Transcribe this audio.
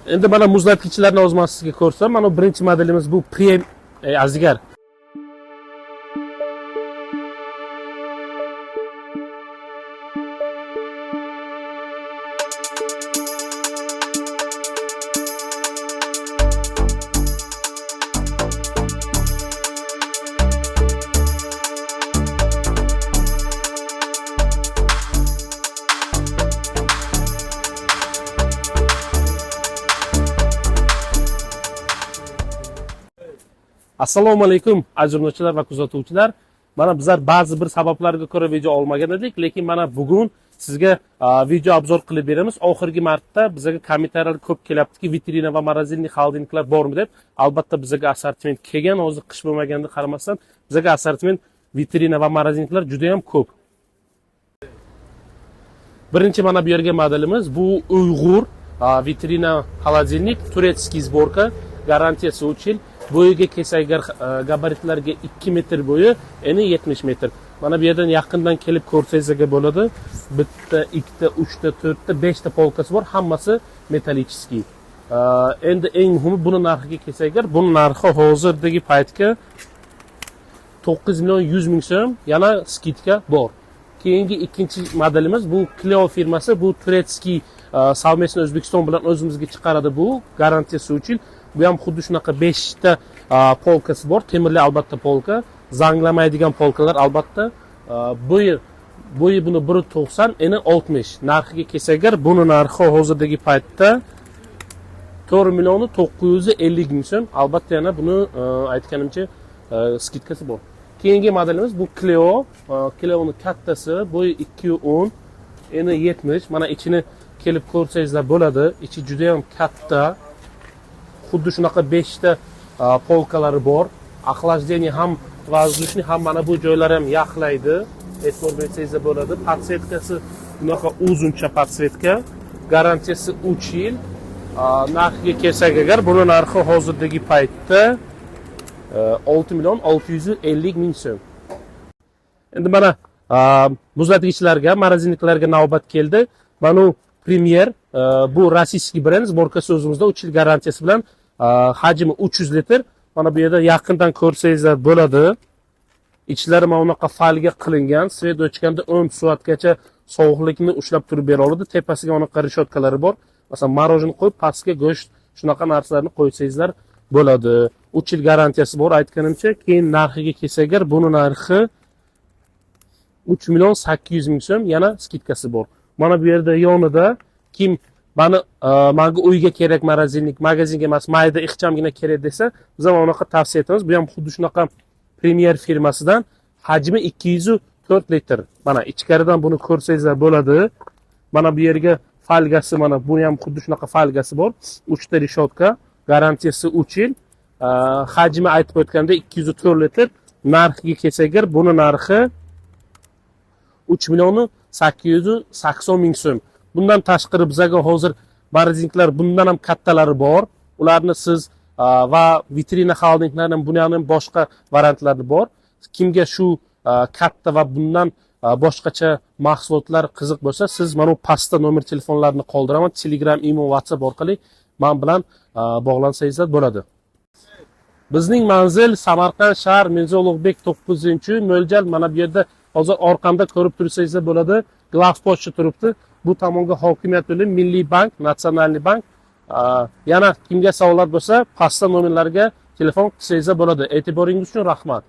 Endi mana muzlatgichlarni o'zim sizga ko'rsam, mana birinchi modelimiz bu Prem Azgar. Assalomu alaykum aziz jurnalistlar va kuzatuvchilar. Mana bizlar ba'zi bir sabablarga ko'ra video olmagan edik, lekin mana bugun sizga video obzor qilib beramiz. Oxirgi marta bizga kommentariylar ko'p kelyaptiki, vitrina va morozinnik xoldinglar bormi deb. Albatta bizga assortiment kelgan, hozir qish bo'lmaganiga qaramasdan bizga assortiment vitrina va morozinniklar juda ham ko'p. Birinchi mana bu yerga modelimiz bu Uyg'ur vitrina холодильник, turetskiy sborka, garantiyasi 3 yil. Bo'yiga kelsak gabaritlarga 2 metr bo'yi, eni 70 metr. Mana bu yerdan yaqindan kelib ko'rsangizga bo'ladi. Bitta, ikkita, uchta, to'rtta, 5 ta polkasi bor, hammasi metallический. Endi eng muhimi buni narxiga kelsak, buni narxi hozirdagi paytga 9 million 100 ming so'm, yana skidka bor. Keyingi ikkinchi modelimiz bu Clio firmasi, bu turetskiy savmesni O'zbekiston bilan o'zimizga chiqaradi bu, garantiyasi 3 yil. Bu ham xuddi shunaqa 5 ta polkasi bor, temirli albatta polka, zanglamaydigan polkalar albatta. Bo'yi buni 1.90, eni 60. Narxiga kelsak, buni narxi hozirdagi paytda 4 million 950 ming so'm. Albatta yana buni aytganimcha skidkasi bor. Keyingi modelimiz bu Clio. Clio'ning kattasi, bo'yi 2.10, eni 70. Mana ichini kelib ko'rsangizlar bo'ladi. Ichi juda ham katta. Xuddi shunaqa 5 ta polkalari bor. Охлаждение ham воздушный ham mana bu joylar ham yaxlaydi. E'tibor bersangizlar bo'ladi. Podsetkasi bunaqa uzuncha podsetka. Garantiyasi 3 yil. Narxiga kelsak agar, buni narxi hozirdagi paytda 6 million 650 ming so'm. Endi mana muzlatgichlarga, morozinniklarga navbat keldi. Mana Premier, bu rossiyskiy brend, sborkasi o'zimizda 3 yil garantiyasi bilan, hajmi 300 litr. Mana bu yerda yaqindan ko'rsangizlar bo'ladi. Ichlari mana bunaqa falga qilingan, svet o'chganda 10 soatgacha sovuqlikni ushlab turib bera oladi. Tepasiga bunaqa rishotkalari bor. Masalan, morojin qo'yib, pastga go'sht, shunaqa narsalarni qo'ysangizlar bo'ladi. 3 yil garantiyasi bor aytganimcha. Keyin narxiga kelsak, buni narxi 3 million 800 ming so'm, yana skidkasi bor. Mana bu yerda yonida kim menga uyga kerak morozinnik, magazinga emas, mayda ixchamgina kerak desa, biz ham unaqa tavsiya etamiz. Bu ham xuddi shunaqa Premier firmasidan, hajmi 204 litr. Mana ichkaridan buni ko'rsangizlar bo'ladi. Mana bu yerga falgasi, mana bu ham xuddi shunaqa falgasi bor. 3 ta rishotka, garantiyasi 3 yil. Hajmi aytib o'tganda 204 litr. Narxiga kelsak, buni narxi 3 million 880 ming so'm. Bundan tashqari bizga hozir morozinniklar bundan ham kattalari bor. Ularni siz va vitrina xoldinglarning bundan ham boshqa variantlari bor. Kimga shu katta va bundan boshqacha mahsulotlar qiziq bo'lsa, siz mana bu pastda nomer telefonlarini qoldiraman. Telegram, email, WhatsApp orqali men bilan bog'lansangiz bo'ladi. Bizning manzil Samarqand shahar, Mirzo Ulug'bek 9-uy, mo'ljal mana bu yerda hozir orqamda ko'rib tursangiz bo'ladi. Glavpochta turibdi. Bu tomonga hokimiyat yo'li, Milliy bank, Natsionalniy bank. Yana kimga savollar bo'lsa, pastda nomerlarga telefon qilsangiz bo'ladi. E'tiboringiz uchun rahmat.